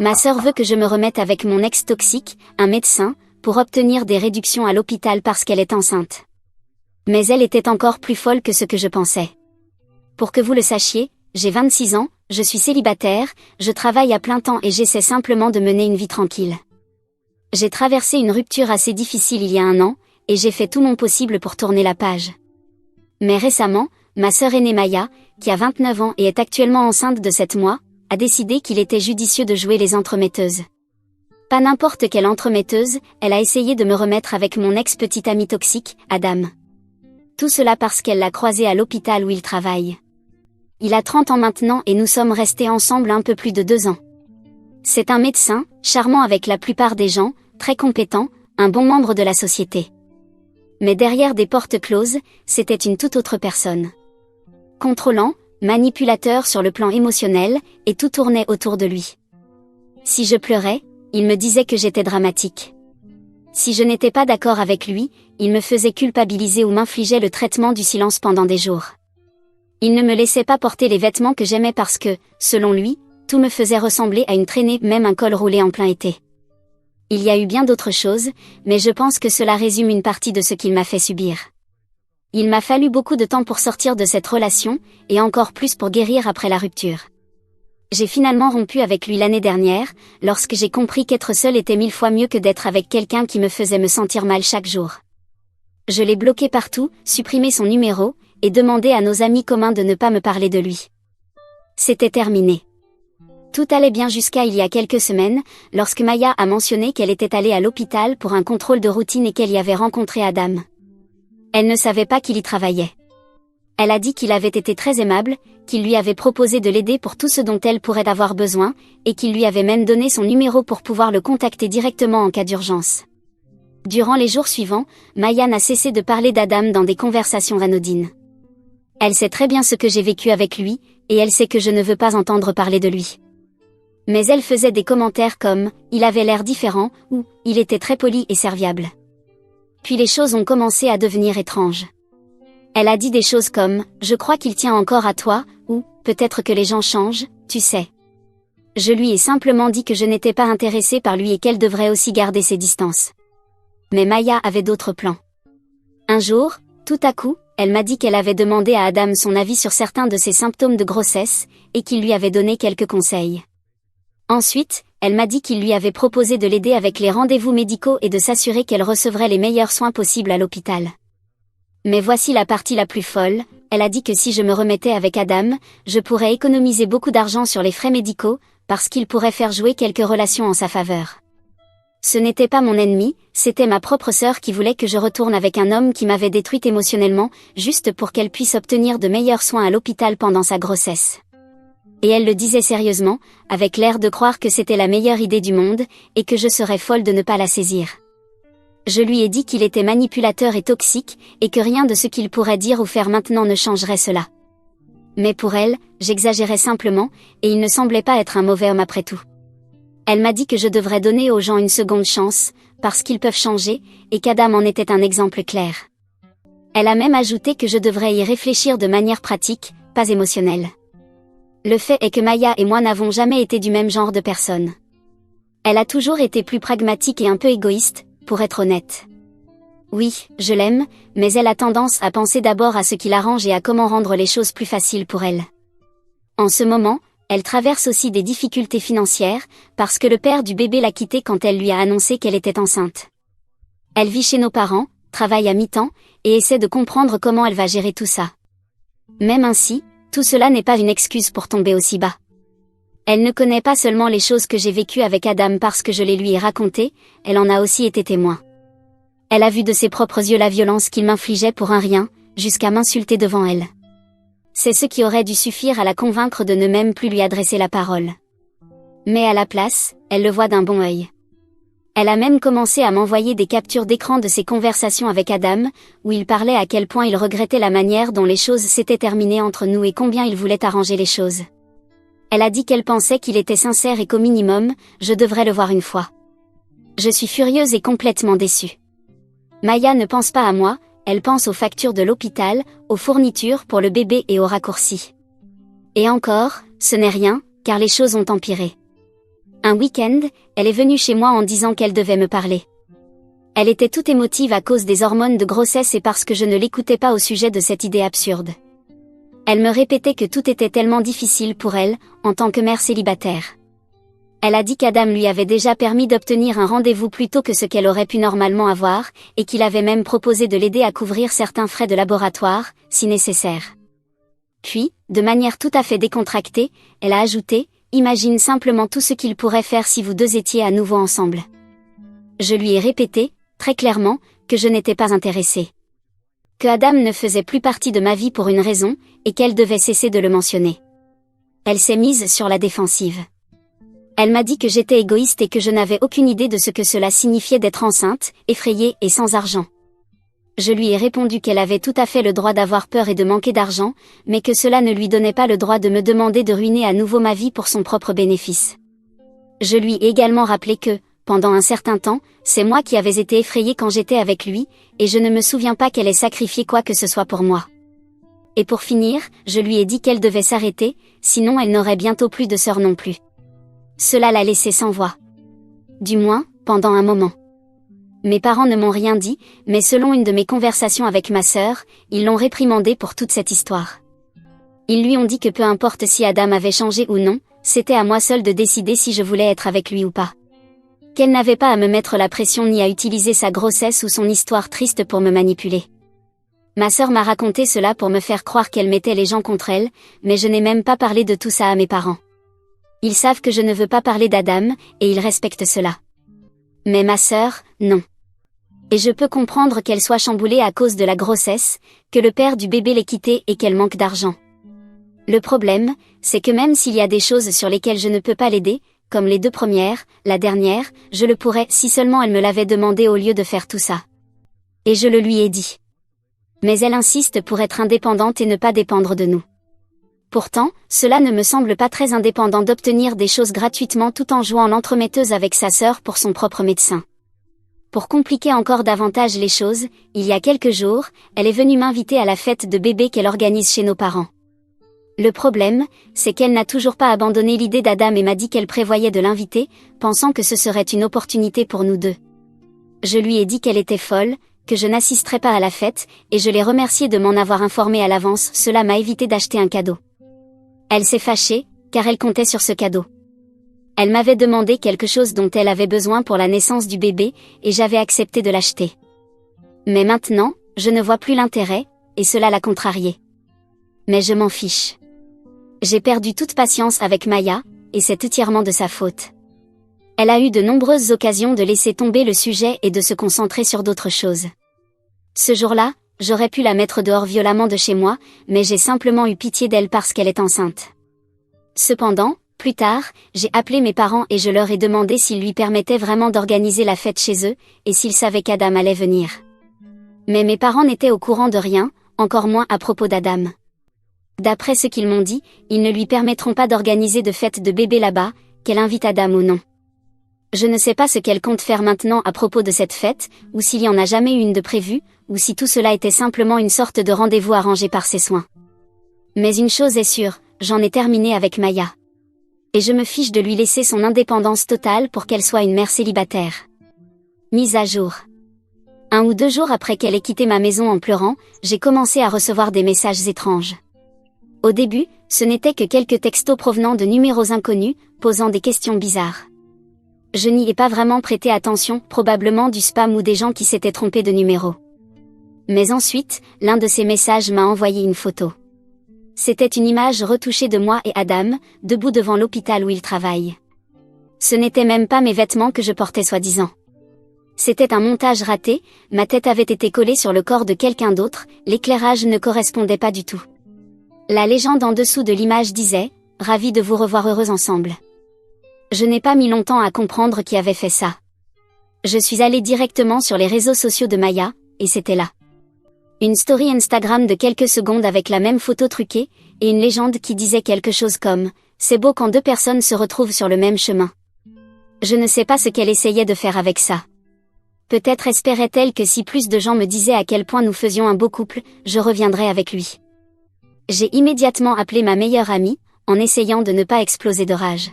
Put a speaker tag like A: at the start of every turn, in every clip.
A: Ma sœur veut que je me remette avec mon ex toxique, un médecin, pour obtenir des réductions à l'hôpital parce qu'elle est enceinte. Mais elle était encore plus folle que ce que je pensais. Pour que vous le sachiez, j'ai 26 ans, je suis célibataire, je travaille à plein temps et j'essaie simplement de mener une vie tranquille. J'ai traversé une rupture assez difficile il y a 1 an, et j'ai fait tout mon possible pour tourner la page. Mais récemment, ma sœur aînée Maya, qui a 29 ans et est actuellement enceinte de 7 mois, a décidé qu'il était judicieux de jouer les entremetteuses. Pas n'importe quelle entremetteuse, elle a essayé de me remettre avec mon ex-petit ami toxique, Adam. Tout cela parce qu'elle l'a croisé à l'hôpital où il travaille. Il a 30 ans maintenant et nous sommes restés ensemble un peu plus de 2 ans. C'est un médecin, charmant avec la plupart des gens, très compétent, un bon membre de la société. Mais derrière des portes closes, c'était une toute autre personne. Contrôlant, manipulateur sur le plan émotionnel, et tout tournait autour de lui. Si je pleurais, il me disait que j'étais dramatique. Si je n'étais pas d'accord avec lui, il me faisait culpabiliser ou m'infligeait le traitement du silence pendant des jours. Il ne me laissait pas porter les vêtements que j'aimais parce que, selon lui, tout me faisait ressembler à une traînée, même un col roulé en plein été. Il y a eu bien d'autres choses, mais je pense que cela résume une partie de ce qu'il m'a fait subir. Il m'a fallu beaucoup de temps pour sortir de cette relation, et encore plus pour guérir après la rupture. J'ai finalement rompu avec lui l'année dernière, lorsque j'ai compris qu'être seule était 1000 fois mieux que d'être avec quelqu'un qui me faisait me sentir mal chaque jour. Je l'ai bloqué partout, supprimé son numéro, et demandé à nos amis communs de ne pas me parler de lui. C'était terminé. Tout allait bien jusqu'à il y a quelques semaines, lorsque Maya a mentionné qu'elle était allée à l'hôpital pour un contrôle de routine et qu'elle y avait rencontré Adam. Elle ne savait pas qu'il y travaillait. Elle a dit qu'il avait été très aimable, qu'il lui avait proposé de l'aider pour tout ce dont elle pourrait avoir besoin, et qu'il lui avait même donné son numéro pour pouvoir le contacter directement en cas d'urgence. Durant les jours suivants, Maya n'a cessé de parler d'Adam dans des conversations anodines. Elle sait très bien ce que j'ai vécu avec lui, et elle sait que je ne veux pas entendre parler de lui. Mais elle faisait des commentaires comme « il avait l'air différent » ou « il était très poli et serviable ». Puis les choses ont commencé à devenir étranges. Elle a dit des choses comme « je crois qu'il tient encore à toi » ou « peut-être que les gens changent, tu sais ». Je lui ai simplement dit que je n'étais pas intéressée par lui et qu'elle devrait aussi garder ses distances. Mais Maya avait d'autres plans. Un jour, tout à coup, elle m'a dit qu'elle avait demandé à Adam son avis sur certains de ses symptômes de grossesse, et qu'il lui avait donné quelques conseils. Ensuite, elle m'a dit qu'il lui avait proposé de l'aider avec les rendez-vous médicaux et de s'assurer qu'elle recevrait les meilleurs soins possibles à l'hôpital. Mais voici la partie la plus folle, elle a dit que si je me remettais avec Adam, je pourrais économiser beaucoup d'argent sur les frais médicaux, parce qu'il pourrait faire jouer quelques relations en sa faveur. Ce n'était pas mon ennemi, c'était ma propre sœur qui voulait que je retourne avec un homme qui m'avait détruite émotionnellement, juste pour qu'elle puisse obtenir de meilleurs soins à l'hôpital pendant sa grossesse. Et elle le disait sérieusement, avec l'air de croire que c'était la meilleure idée du monde, et que je serais folle de ne pas la saisir. Je lui ai dit qu'il était manipulateur et toxique, et que rien de ce qu'il pourrait dire ou faire maintenant ne changerait cela. Mais pour elle, j'exagérais simplement, et il ne semblait pas être un mauvais homme après tout. Elle m'a dit que je devrais donner aux gens une seconde chance, parce qu'ils peuvent changer, et qu'Adam en était un exemple clair. Elle a même ajouté que je devrais y réfléchir de manière pratique, pas émotionnelle. Le fait est que Maya et moi n'avons jamais été du même genre de personne. Elle a toujours été plus pragmatique et un peu égoïste, pour être honnête. Oui, je l'aime, mais elle a tendance à penser d'abord à ce qui l'arrange et à comment rendre les choses plus faciles pour elle. En ce moment, elle traverse aussi des difficultés financières, parce que le père du bébé l'a quittée quand elle lui a annoncé qu'elle était enceinte. Elle vit chez nos parents, travaille à mi-temps, et essaie de comprendre comment elle va gérer tout ça. Même ainsi, tout cela n'est pas une excuse pour tomber aussi bas. Elle ne connaît pas seulement les choses que j'ai vécues avec Adam parce que je les lui ai racontées, elle en a aussi été témoin. Elle a vu de ses propres yeux la violence qu'il m'infligeait pour un rien, jusqu'à m'insulter devant elle. C'est ce qui aurait dû suffire à la convaincre de ne même plus lui adresser la parole. Mais à la place, elle le voit d'un bon œil. Elle a même commencé à m'envoyer des captures d'écran de ses conversations avec Adam, où il parlait à quel point il regrettait la manière dont les choses s'étaient terminées entre nous et combien il voulait arranger les choses. Elle a dit qu'elle pensait qu'il était sincère et qu'au minimum, je devrais le voir une fois. Je suis furieuse et complètement déçue. Maya ne pense pas à moi, elle pense aux factures de l'hôpital, aux fournitures pour le bébé et aux raccourcis. Et encore, ce n'est rien, car les choses ont empiré. Un week-end, elle est venue chez moi en disant qu'elle devait me parler. Elle était toute émotive à cause des hormones de grossesse et parce que je ne l'écoutais pas au sujet de cette idée absurde. Elle me répétait que tout était tellement difficile pour elle, en tant que mère célibataire. Elle a dit qu'Adam lui avait déjà permis d'obtenir un rendez-vous plus tôt que ce qu'elle aurait pu normalement avoir, et qu'il avait même proposé de l'aider à couvrir certains frais de laboratoire, si nécessaire. Puis, de manière tout à fait décontractée, elle a ajouté « Imagine simplement tout ce qu'il pourrait faire si vous deux étiez à nouveau ensemble. » Je lui ai répété, très clairement, que je n'étais pas intéressée. Que Adam ne faisait plus partie de ma vie pour une raison, et qu'elle devait cesser de le mentionner. Elle s'est mise sur la défensive. Elle m'a dit que j'étais égoïste et que je n'avais aucune idée de ce que cela signifiait d'être enceinte, effrayée et sans argent. Je lui ai répondu qu'elle avait tout à fait le droit d'avoir peur et de manquer d'argent, mais que cela ne lui donnait pas le droit de me demander de ruiner à nouveau ma vie pour son propre bénéfice. Je lui ai également rappelé que, pendant un certain temps, c'est moi qui avais été effrayée quand j'étais avec lui, et je ne me souviens pas qu'elle ait sacrifié quoi que ce soit pour moi. Et pour finir, je lui ai dit qu'elle devait s'arrêter, sinon elle n'aurait bientôt plus de sœur non plus. Cela l'a laissée sans voix. Du moins, pendant un moment. Mes parents ne m'ont rien dit, mais selon une de mes conversations avec ma sœur, ils l'ont réprimandée pour toute cette histoire. Ils lui ont dit que peu importe si Adam avait changé ou non, c'était à moi seule de décider si je voulais être avec lui ou pas. Qu'elle n'avait pas à me mettre la pression ni à utiliser sa grossesse ou son histoire triste pour me manipuler. Ma sœur m'a raconté cela pour me faire croire qu'elle mettait les gens contre elle, mais je n'ai même pas parlé de tout ça à mes parents. Ils savent que je ne veux pas parler d'Adam, et ils respectent cela. Mais ma sœur, non. Et je peux comprendre qu'elle soit chamboulée à cause de la grossesse, que le père du bébé l'ait quittée et qu'elle manque d'argent. Le problème, c'est que même s'il y a des choses sur lesquelles je ne peux pas l'aider, comme les 2 premières, la dernière, je le pourrais si seulement elle me l'avait demandé au lieu de faire tout ça. Et je le lui ai dit. Mais elle insiste pour être indépendante et ne pas dépendre de nous. Pourtant, cela ne me semble pas très indépendant d'obtenir des choses gratuitement tout en jouant l'entremetteuse avec sa sœur pour son propre médecin. Pour compliquer encore davantage les choses, il y a quelques jours, elle est venue m'inviter à la fête de bébé qu'elle organise chez nos parents. Le problème, c'est qu'elle n'a toujours pas abandonné l'idée d'Adam et m'a dit qu'elle prévoyait de l'inviter, pensant que ce serait une opportunité pour nous deux. Je lui ai dit qu'elle était folle, que je n'assisterais pas à la fête, et je l'ai remerciée de m'en avoir informé à l'avance, cela m'a évité d'acheter un cadeau. Elle s'est fâchée, car elle comptait sur ce cadeau. Elle m'avait demandé quelque chose dont elle avait besoin pour la naissance du bébé, et j'avais accepté de l'acheter. Mais maintenant, je ne vois plus l'intérêt, et cela l'a contrariée. Mais je m'en fiche. J'ai perdu toute patience avec Maya, et c'est entièrement de sa faute. Elle a eu de nombreuses occasions de laisser tomber le sujet et de se concentrer sur d'autres choses. Ce jour-là, j'aurais pu la mettre dehors violemment de chez moi, mais j'ai simplement eu pitié d'elle parce qu'elle est enceinte. Cependant, plus tard, j'ai appelé mes parents et je leur ai demandé s'ils lui permettaient vraiment d'organiser la fête chez eux, et s'ils savaient qu'Adam allait venir. Mais mes parents n'étaient au courant de rien, encore moins à propos d'Adam. D'après ce qu'ils m'ont dit, ils ne lui permettront pas d'organiser de fête de bébé là-bas, qu'elle invite Adam ou non. Je ne sais pas ce qu'elle compte faire maintenant à propos de cette fête, ou s'il y en a jamais eu une de prévue, ou si tout cela était simplement une sorte de rendez-vous arrangé par ses soins. Mais une chose est sûre, j'en ai terminé avec Maya. Et je me fiche de lui laisser son indépendance totale pour qu'elle soit une mère célibataire. Mise à jour. 1 ou 2 jours après qu'elle ait quitté ma maison en pleurant, j'ai commencé à recevoir des messages étranges. Au début, ce n'était que quelques textos provenant de numéros inconnus, posant des questions bizarres. Je n'y ai pas vraiment prêté attention, probablement du spam ou des gens qui s'étaient trompés de numéro. Mais ensuite, l'un de ces messages m'a envoyé une photo. C'était une image retouchée de moi et Adam, debout devant l'hôpital où il travaille. Ce n'étaient même pas mes vêtements que je portais soi-disant. C'était un montage raté, ma tête avait été collée sur le corps de quelqu'un d'autre, l'éclairage ne correspondait pas du tout. La légende en dessous de l'image disait « Ravi de vous revoir heureux ensemble ». Je n'ai pas mis longtemps à comprendre qui avait fait ça. Je suis allée directement sur les réseaux sociaux de Maya, et c'était là. Une story Instagram de quelques secondes avec la même photo truquée, et une légende qui disait quelque chose comme « C'est beau quand 2 personnes se retrouvent sur le même chemin ». Je ne sais pas ce qu'elle essayait de faire avec ça. Peut-être espérait-elle que si plus de gens me disaient à quel point nous faisions un beau couple, je reviendrais avec lui. J'ai immédiatement appelé ma meilleure amie, en essayant de ne pas exploser de rage.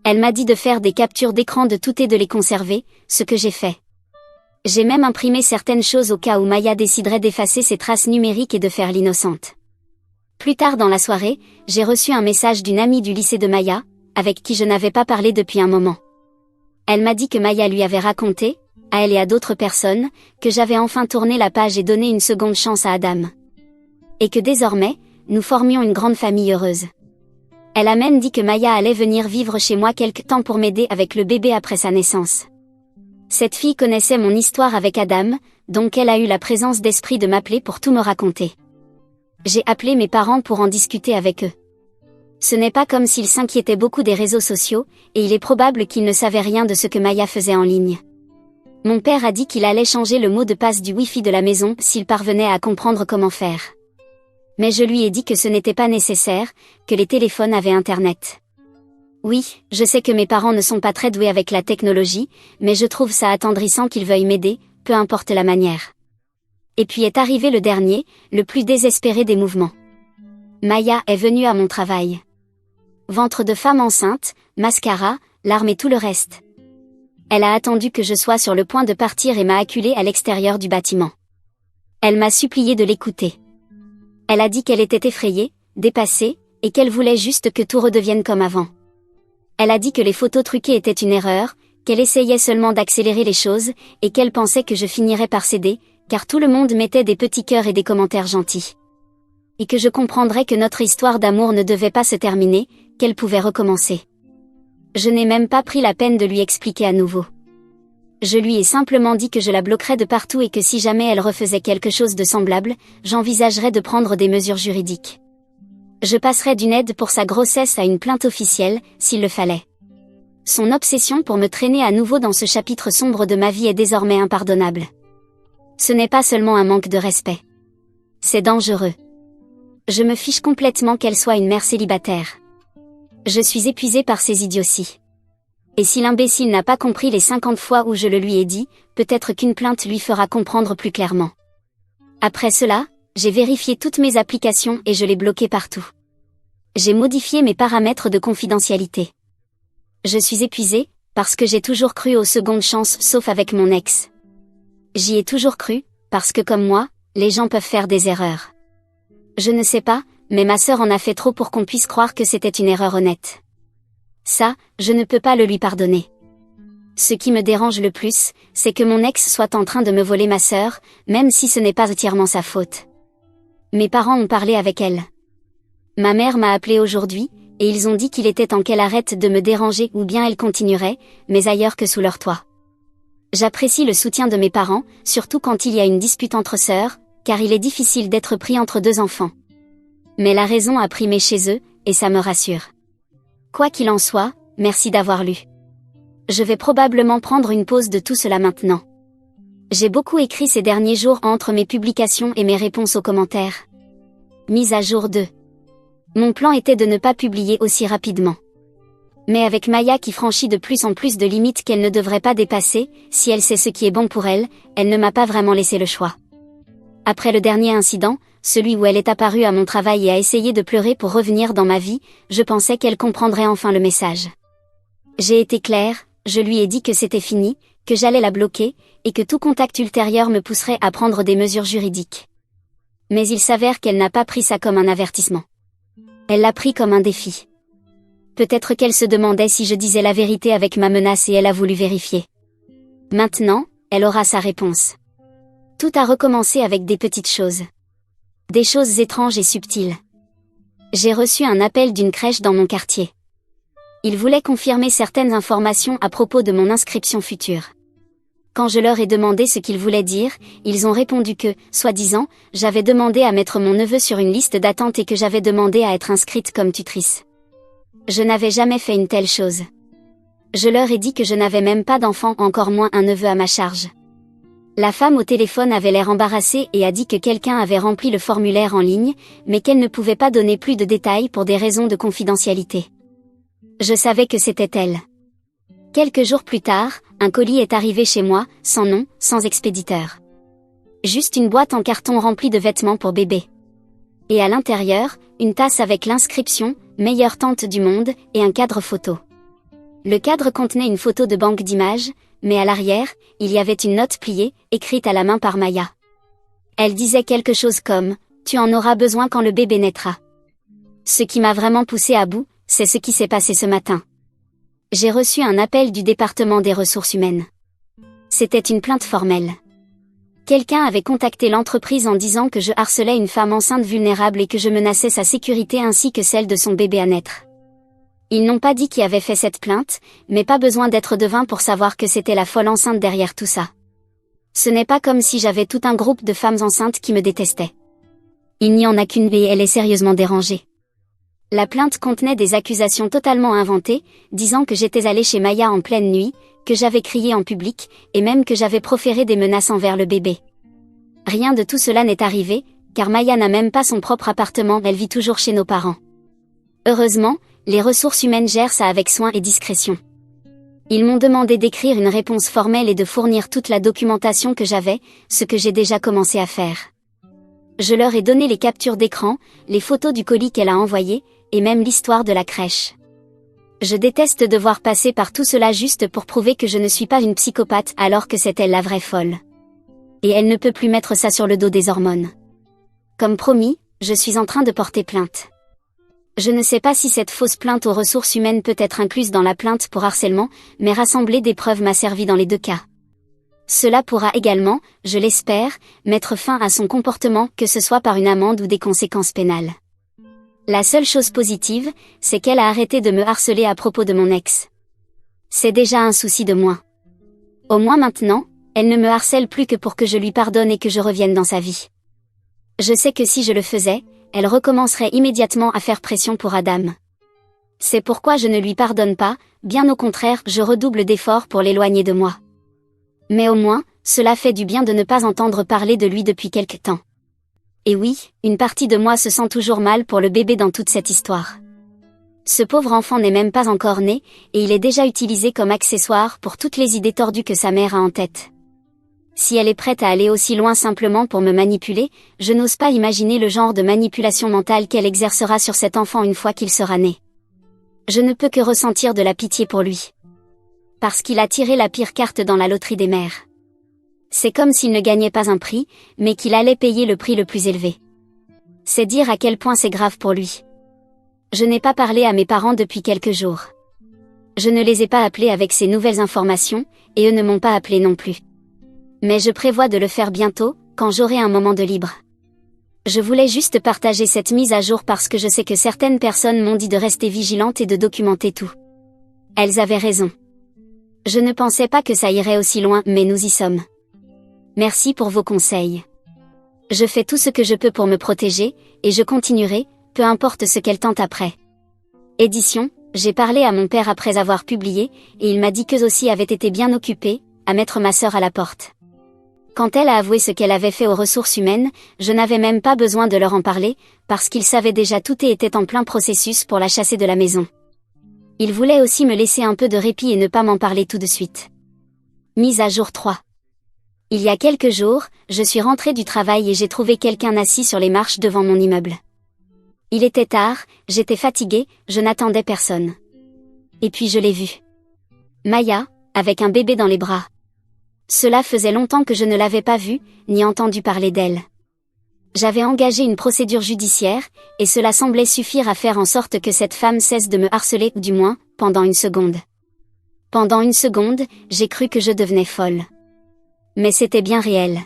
A: Elle m'a dit de faire des captures d'écran de tout et de les conserver, ce que j'ai fait. J'ai même imprimé certaines choses au cas où Maya déciderait d'effacer ses traces numériques et de faire l'innocente. Plus tard dans la soirée, j'ai reçu un message d'une amie du lycée de Maya, avec qui je n'avais pas parlé depuis un moment. Elle m'a dit que Maya lui avait raconté, à elle et à d'autres personnes, que j'avais enfin tourné la page et donné une seconde chance à Adam. Et que désormais, nous formions une grande famille heureuse. Elle a même dit que Maya allait venir vivre chez moi quelque temps pour m'aider avec le bébé après sa naissance. Cette fille connaissait mon histoire avec Adam, donc elle a eu la présence d'esprit de m'appeler pour tout me raconter. J'ai appelé mes parents pour en discuter avec eux. Ce n'est pas comme s'ils s'inquiétaient beaucoup des réseaux sociaux, et il est probable qu'ils ne savaient rien de ce que Maya faisait en ligne. Mon père a dit qu'il allait changer le mot de passe du Wi-Fi de la maison s'il parvenait à comprendre comment faire. Mais je lui ai dit que ce n'était pas nécessaire, que les téléphones avaient Internet. Oui, je sais que mes parents ne sont pas très doués avec la technologie, mais je trouve ça attendrissant qu'ils veuillent m'aider, peu importe la manière. Et puis est arrivé le dernier, le plus désespéré des mouvements. Maya est venue à mon travail. Ventre de femme enceinte, mascara, larmes et tout le reste. Elle a attendu que je sois sur le point de partir et m'a acculée à l'extérieur du bâtiment. Elle m'a supplié de l'écouter. Elle a dit qu'elle était effrayée, dépassée, et qu'elle voulait juste que tout redevienne comme avant. Elle a dit que les photos truquées étaient une erreur, qu'elle essayait seulement d'accélérer les choses, et qu'elle pensait que je finirais par céder, car tout le monde mettait des petits cœurs et des commentaires gentils. Et que je comprendrais que notre histoire d'amour ne devait pas se terminer, qu'elle pouvait recommencer. Je n'ai même pas pris la peine de lui expliquer à nouveau. Je lui ai simplement dit que je la bloquerais de partout et que si jamais elle refaisait quelque chose de semblable, j'envisagerais de prendre des mesures juridiques. Je passerais d'une aide pour sa grossesse à une plainte officielle, s'il le fallait. Son obsession pour me traîner à nouveau dans ce chapitre sombre de ma vie est désormais impardonnable. Ce n'est pas seulement un manque de respect. C'est dangereux. Je me fiche complètement qu'elle soit une mère célibataire. Je suis épuisée par ces idioties. Et si l'imbécile n'a pas compris les 50 fois où je le lui ai dit, peut-être qu'une plainte lui fera comprendre plus clairement. Après cela, j'ai vérifié toutes mes applications et je les bloquais partout. J'ai modifié mes paramètres de confidentialité. Je suis épuisée, parce que j'ai toujours cru aux secondes chances sauf avec mon ex. J'y ai toujours cru, parce que comme moi, les gens peuvent faire des erreurs. Je ne sais pas, mais ma sœur en a fait trop pour qu'on puisse croire que c'était une erreur honnête. Ça, je ne peux pas le lui pardonner. Ce qui me dérange le plus, c'est que mon ex soit en train de me voler ma sœur, même si ce n'est pas entièrement sa faute. Mes parents ont parlé avec elle. Ma mère m'a appelé aujourd'hui, et ils ont dit qu'il était temps qu'elle arrête de me déranger ou bien elle continuerait, mais ailleurs que sous leur toit. J'apprécie le soutien de mes parents, surtout quand il y a une dispute entre sœurs, car il est difficile d'être pris entre deux enfants. Mais la raison a primé chez eux, et ça me rassure. Quoi qu'il en soit, merci d'avoir lu. Je vais probablement prendre une pause de tout cela maintenant. J'ai beaucoup écrit ces derniers jours entre mes publications et mes réponses aux commentaires. Mise à jour 2. Mon plan était de ne pas publier aussi rapidement. Mais avec Maya qui franchit de plus en plus de limites qu'elle ne devrait pas dépasser, si elle sait ce qui est bon pour elle, elle ne m'a pas vraiment laissé le choix. Après le dernier incident, celui où elle est apparue à mon travail et a essayé de pleurer pour revenir dans ma vie, je pensais qu'elle comprendrait enfin le message. J'ai été claire, je lui ai dit que c'était fini, que j'allais la bloquer, et que tout contact ultérieur me pousserait à prendre des mesures juridiques. Mais il s'avère qu'elle n'a pas pris ça comme un avertissement. Elle l'a pris comme un défi. Peut-être qu'elle se demandait si je disais la vérité avec ma menace et elle a voulu vérifier. Maintenant, elle aura sa réponse. Tout a recommencé avec des petites choses. Des choses étranges et subtiles. J'ai reçu un appel d'une crèche dans mon quartier. Ils voulaient confirmer certaines informations à propos de mon inscription future. Quand je leur ai demandé ce qu'ils voulaient dire, ils ont répondu que, soi-disant, j'avais demandé à mettre mon neveu sur une liste d'attente et que j'avais demandé à être inscrite comme tutrice. Je n'avais jamais fait une telle chose. Je leur ai dit que je n'avais même pas d'enfant, encore moins un neveu à ma charge. La femme au téléphone avait l'air embarrassée et a dit que quelqu'un avait rempli le formulaire en ligne, mais qu'elle ne pouvait pas donner plus de détails pour des raisons de confidentialité. Je savais que c'était elle. Quelques jours plus tard, un colis est arrivé chez moi, sans nom, sans expéditeur. Juste une boîte en carton remplie de vêtements pour bébé. Et à l'intérieur, une tasse avec l'inscription « Meilleure tante du monde » et un cadre photo. Le cadre contenait une photo de banque d'images, mais à l'arrière, il y avait une note pliée, écrite à la main par Maya. Elle disait quelque chose comme « Tu en auras besoin quand le bébé naîtra ». Ce qui m'a vraiment poussé à bout, c'est ce qui s'est passé ce matin. J'ai reçu un appel du département des ressources humaines. C'était une plainte formelle. Quelqu'un avait contacté l'entreprise en disant que je harcelais une femme enceinte vulnérable et que je menaçais sa sécurité ainsi que celle de son bébé à naître. Ils n'ont pas dit qui avait fait cette plainte, mais pas besoin d'être devin pour savoir que c'était la folle enceinte derrière tout ça. Ce n'est pas comme si j'avais tout un groupe de femmes enceintes qui me détestaient. Il n'y en a qu'une et elle est sérieusement dérangée. La plainte contenait des accusations totalement inventées, disant que j'étais allée chez Maya en pleine nuit, que j'avais crié en public, et même que j'avais proféré des menaces envers le bébé. Rien de tout cela n'est arrivé, car Maya n'a même pas son propre appartement, elle vit toujours chez nos parents. Heureusement, les ressources humaines gèrent ça avec soin et discrétion. Ils m'ont demandé d'écrire une réponse formelle et de fournir toute la documentation que j'avais, ce que j'ai déjà commencé à faire. Je leur ai donné les captures d'écran, les photos du colis qu'elle a envoyé, et même l'histoire de la crèche. Je déteste devoir passer par tout cela juste pour prouver que je ne suis pas une psychopathe alors que c'est elle la vraie folle. Et elle ne peut plus mettre ça sur le dos des hormones. Comme promis, je suis en train de porter plainte. Je ne sais pas si cette fausse plainte aux ressources humaines peut être incluse dans la plainte pour harcèlement, mais rassembler des preuves m'a servi dans les deux cas. Cela pourra également, je l'espère, mettre fin à son comportement, que ce soit par une amende ou des conséquences pénales. La seule chose positive, c'est qu'elle a arrêté de me harceler à propos de mon ex. C'est déjà un souci de moins. Au moins maintenant, elle ne me harcèle plus que pour que je lui pardonne et que je revienne dans sa vie. Je sais que si je le faisais, elle recommencerait immédiatement à faire pression pour Adam. C'est pourquoi je ne lui pardonne pas, bien au contraire, je redouble d'efforts pour l'éloigner de moi. Mais au moins, cela fait du bien de ne pas entendre parler de lui depuis quelque temps. Et oui, une partie de moi se sent toujours mal pour le bébé dans toute cette histoire. Ce pauvre enfant n'est même pas encore né, et il est déjà utilisé comme accessoire pour toutes les idées tordues que sa mère a en tête. Si elle est prête à aller aussi loin simplement pour me manipuler, je n'ose pas imaginer le genre de manipulation mentale qu'elle exercera sur cet enfant une fois qu'il sera né. Je ne peux que ressentir de la pitié pour lui. Parce qu'il a tiré la pire carte dans la loterie des mères. C'est comme s'il ne gagnait pas un prix, mais qu'il allait payer le prix le plus élevé. C'est dire à quel point c'est grave pour lui. Je n'ai pas parlé à mes parents depuis quelques jours. Je ne les ai pas appelés avec ces nouvelles informations, et eux ne m'ont pas appelé non plus. Mais je prévois de le faire bientôt, quand j'aurai un moment de libre. Je voulais juste partager cette mise à jour parce que je sais que certaines personnes m'ont dit de rester vigilante et de documenter tout. Elles avaient raison. Je ne pensais pas que ça irait aussi loin, mais nous y sommes. Merci pour vos conseils. Je fais tout ce que je peux pour me protéger, et je continuerai, peu importe ce qu'elle tente après. Édition, j'ai parlé à mon père après avoir publié, et il m'a dit qu'eux aussi avaient été bien occupés, à mettre ma sœur à la porte. Quand elle a avoué ce qu'elle avait fait aux ressources humaines, je n'avais même pas besoin de leur en parler, parce qu'ils savaient déjà tout et étaient en plein processus pour la chasser de la maison. Ils voulaient aussi me laisser un peu de répit et ne pas m'en parler tout de suite. Mise à jour 3. Il y a quelques jours, je suis rentrée du travail et j'ai trouvé quelqu'un assis sur les marches devant mon immeuble. Il était tard, j'étais fatiguée, je n'attendais personne. Et puis je l'ai vu. Maya, avec un bébé dans les bras. Cela faisait longtemps que je ne l'avais pas vue, ni entendu parler d'elle. J'avais engagé une procédure judiciaire, et cela semblait suffire à faire en sorte que cette femme cesse de me harceler, du moins, pendant une seconde. Pendant une seconde, j'ai cru que je devenais folle. Mais c'était bien réel.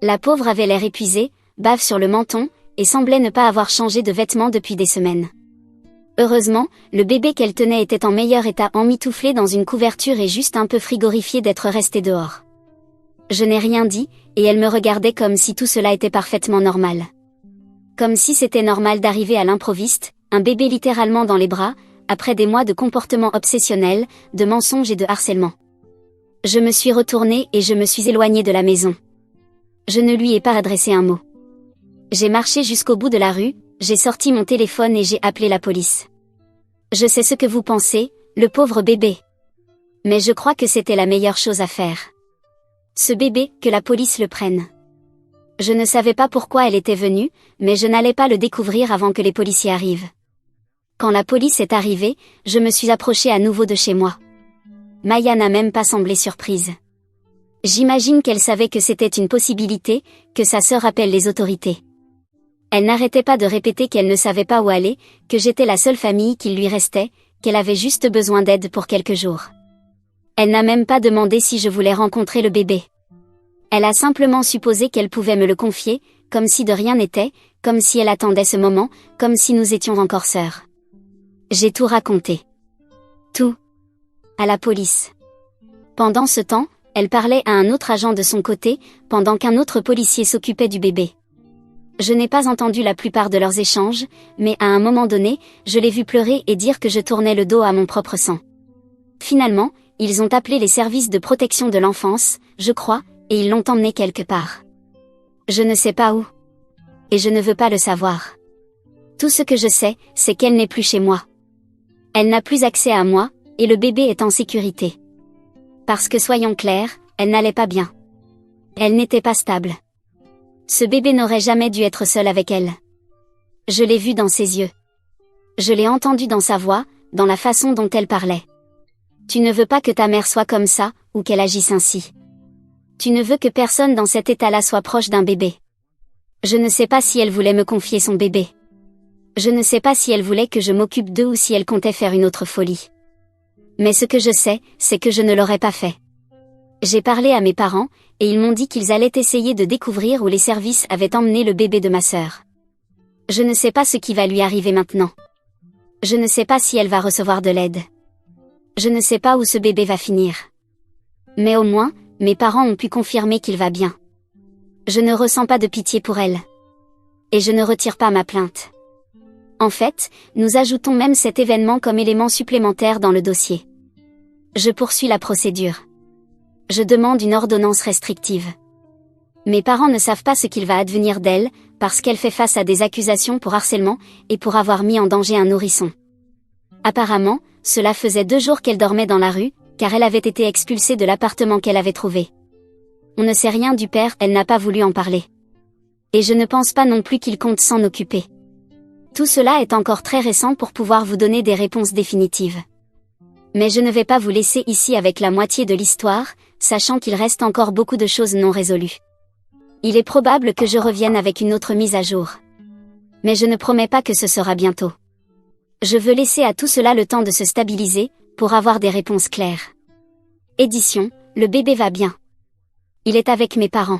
A: La pauvre avait l'air épuisée, bave sur le menton, et semblait ne pas avoir changé de vêtements depuis des semaines. Heureusement, le bébé qu'elle tenait était en meilleur état, emmitouflé dans une couverture et juste un peu frigorifié d'être resté dehors. Je n'ai rien dit, et elle me regardait comme si tout cela était parfaitement normal. Comme si c'était normal d'arriver à l'improviste, un bébé littéralement dans les bras, après des mois de comportement obsessionnel, de mensonges et de harcèlement. Je me suis retournée et je me suis éloignée de la maison. Je ne lui ai pas adressé un mot. J'ai marché jusqu'au bout de la rue, j'ai sorti mon téléphone et j'ai appelé la police. Je sais ce que vous pensez, le pauvre bébé. Mais je crois que c'était la meilleure chose à faire. Ce bébé, que la police le prenne. Je ne savais pas pourquoi elle était venue, mais je n'allais pas le découvrir avant que les policiers arrivent. Quand la police est arrivée, je me suis approchée à nouveau de chez moi. Maya n'a même pas semblé surprise. J'imagine qu'elle savait que c'était une possibilité, que sa sœur appelle les autorités. Elle n'arrêtait pas de répéter qu'elle ne savait pas où aller, que j'étais la seule famille qu'il lui restait, qu'elle avait juste besoin d'aide pour quelques jours. Elle n'a même pas demandé si je voulais rencontrer le bébé. Elle a simplement supposé qu'elle pouvait me le confier, comme si de rien n'était, comme si elle attendait ce moment, comme si nous étions encore sœurs. J'ai tout raconté. Tout. À la police. Pendant ce temps, elle parlait à un autre agent de son côté, pendant qu'un autre policier s'occupait du bébé. Je n'ai pas entendu la plupart de leurs échanges, mais à un moment donné, je l'ai vu pleurer et dire que je tournais le dos à mon propre sang. Finalement, ils ont appelé les services de protection de l'enfance, je crois, et ils l'ont emmené quelque part. Je ne sais pas où. Et je ne veux pas le savoir. Tout ce que je sais, c'est qu'elle n'est plus chez moi. Elle n'a plus accès à moi, et le bébé est en sécurité. Parce que soyons clairs, elle n'allait pas bien. Elle n'était pas stable. Ce bébé n'aurait jamais dû être seul avec elle. Je l'ai vu dans ses yeux. Je l'ai entendu dans sa voix, dans la façon dont elle parlait. Tu ne veux pas que ta mère soit comme ça, ou qu'elle agisse ainsi. Tu ne veux que personne dans cet état-là soit proche d'un bébé. Je ne sais pas si elle voulait me confier son bébé. Je ne sais pas si elle voulait que je m'occupe d'eux ou si elle comptait faire une autre folie. Mais ce que je sais, c'est que je ne l'aurais pas fait. J'ai parlé à mes parents, et ils m'ont dit qu'ils allaient essayer de découvrir où les services avaient emmené le bébé de ma sœur. Je ne sais pas ce qui va lui arriver maintenant. Je ne sais pas si elle va recevoir de l'aide. Je ne sais pas où ce bébé va finir. Mais au moins, mes parents ont pu confirmer qu'il va bien. Je ne ressens pas de pitié pour elle. Et je ne retire pas ma plainte. En fait, nous ajoutons même cet événement comme élément supplémentaire dans le dossier. Je poursuis la procédure. Je demande une ordonnance restrictive. Mes parents ne savent pas ce qu'il va advenir d'elle, parce qu'elle fait face à des accusations pour harcèlement, et pour avoir mis en danger un nourrisson. Apparemment, cela faisait 2 jours qu'elle dormait dans la rue, car elle avait été expulsée de l'appartement qu'elle avait trouvé. On ne sait rien du père, elle n'a pas voulu en parler. Et je ne pense pas non plus qu'il compte s'en occuper. Tout cela est encore très récent pour pouvoir vous donner des réponses définitives. Mais je ne vais pas vous laisser ici avec la moitié de l'histoire, sachant qu'il reste encore beaucoup de choses non résolues. Il est probable que je revienne avec une autre mise à jour. Mais je ne promets pas que ce sera bientôt. Je veux laisser à tout cela le temps de se stabiliser, pour avoir des réponses claires. Édition, le bébé va bien. Il est avec mes parents.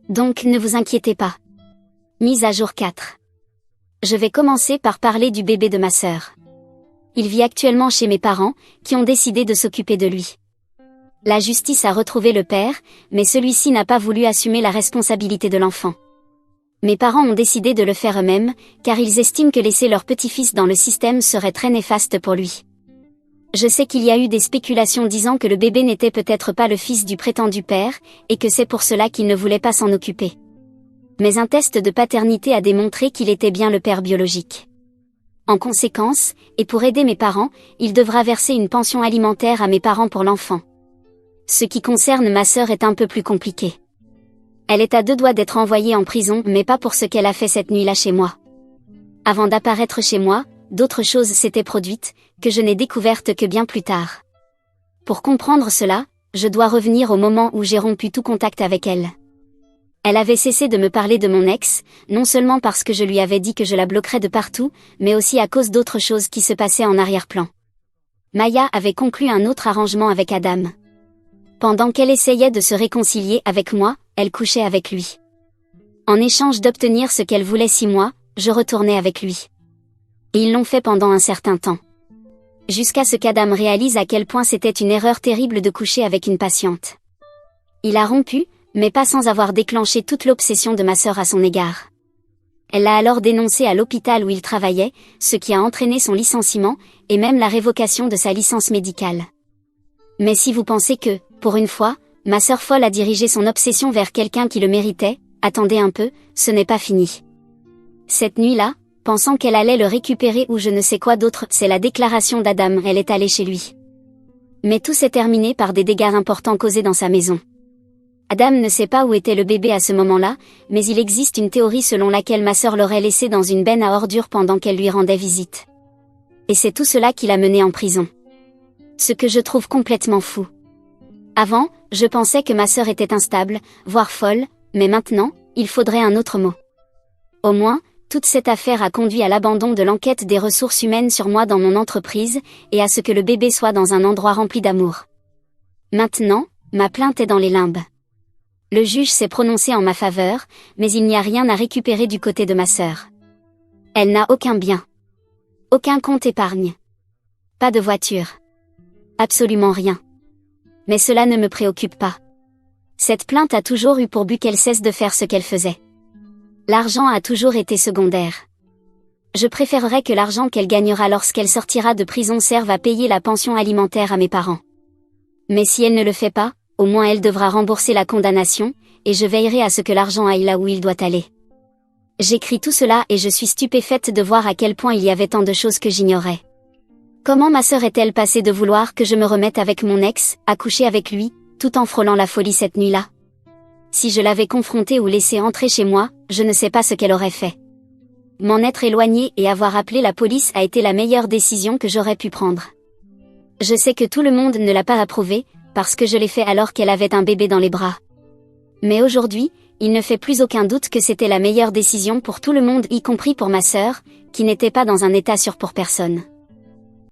A: Donc ne vous inquiétez pas. Mise à jour 4. Je vais commencer par parler du bébé de ma sœur. Il vit actuellement chez mes parents, qui ont décidé de s'occuper de lui. La justice a retrouvé le père, mais celui-ci n'a pas voulu assumer la responsabilité de l'enfant. Mes parents ont décidé de le faire eux-mêmes, car ils estiment que laisser leur petit-fils dans le système serait très néfaste pour lui. Je sais qu'il y a eu des spéculations disant que le bébé n'était peut-être pas le fils du prétendu père, et que c'est pour cela qu'il ne voulait pas s'en occuper. Mais un test de paternité a démontré qu'il était bien le père biologique. En conséquence, et pour aider mes parents, il devra verser une pension alimentaire à mes parents pour l'enfant. Ce qui concerne ma sœur est un peu plus compliqué. Elle est à 2 doigts d'être envoyée en prison, mais pas pour ce qu'elle a fait cette nuit-là chez moi. Avant d'apparaître chez moi, d'autres choses s'étaient produites, que je n'ai découvertes que bien plus tard. Pour comprendre cela, je dois revenir au moment où j'ai rompu tout contact avec elle. Elle avait cessé de me parler de mon ex, non seulement parce que je lui avais dit que je la bloquerais de partout, mais aussi à cause d'autres choses qui se passaient en arrière-plan. Maya avait conclu un autre arrangement avec Adam. Pendant qu'elle essayait de se réconcilier avec moi, elle couchait avec lui. En échange d'obtenir ce qu'elle voulait 6 mois, je retournais avec lui. Et ils l'ont fait pendant un certain temps. Jusqu'à ce qu'Adam réalise à quel point c'était une erreur terrible de coucher avec une patiente. Il a rompu, mais pas sans avoir déclenché toute l'obsession de ma sœur à son égard. Elle l'a alors dénoncé à l'hôpital où il travaillait, ce qui a entraîné son licenciement, et même la révocation de sa licence médicale. Mais si vous pensez que, pour une fois, ma sœur folle a dirigé son obsession vers quelqu'un qui le méritait, attendez un peu, ce n'est pas fini. Cette nuit-là, pensant qu'elle allait le récupérer ou je ne sais quoi d'autre, c'est la déclaration d'Adam, elle est allée chez lui. Mais tout s'est terminé par des dégâts importants causés dans sa maison. Adam ne sait pas où était le bébé à ce moment-là, mais il existe une théorie selon laquelle ma sœur l'aurait laissé dans une benne à ordures pendant qu'elle lui rendait visite. Et c'est tout cela qui l'a menée en prison. Ce que je trouve complètement fou. Avant, je pensais que ma sœur était instable, voire folle, mais maintenant, il faudrait un autre mot. Au moins, toute cette affaire a conduit à l'abandon de l'enquête des ressources humaines sur moi dans mon entreprise, et à ce que le bébé soit dans un endroit rempli d'amour. Maintenant, ma plainte est dans les limbes. Le juge s'est prononcé en ma faveur, mais il n'y a rien à récupérer du côté de ma sœur. Elle n'a aucun bien. Aucun compte épargne. Pas de voiture. Absolument rien. Mais cela ne me préoccupe pas. Cette plainte a toujours eu pour but qu'elle cesse de faire ce qu'elle faisait. L'argent a toujours été secondaire. Je préférerais que l'argent qu'elle gagnera lorsqu'elle sortira de prison serve à payer la pension alimentaire à mes parents. Mais si elle ne le fait pas, au moins elle devra rembourser la condamnation, et je veillerai à ce que l'argent aille là où il doit aller. J'écris tout cela et je suis stupéfaite de voir à quel point il y avait tant de choses que j'ignorais. Comment ma sœur est-elle passée de vouloir que je me remette avec mon ex, à coucher avec lui, tout en frôlant la folie cette nuit-là? Si je l'avais confrontée ou laissée entrer chez moi, je ne sais pas ce qu'elle aurait fait. M'en être éloignée et avoir appelé la police a été la meilleure décision que j'aurais pu prendre. Je sais que tout le monde ne l'a pas approuvé, parce que je l'ai fait alors qu'elle avait un bébé dans les bras. Mais aujourd'hui, il ne fait plus aucun doute que c'était la meilleure décision pour tout le monde, y compris pour ma sœur, qui n'était pas dans un état sûr pour personne.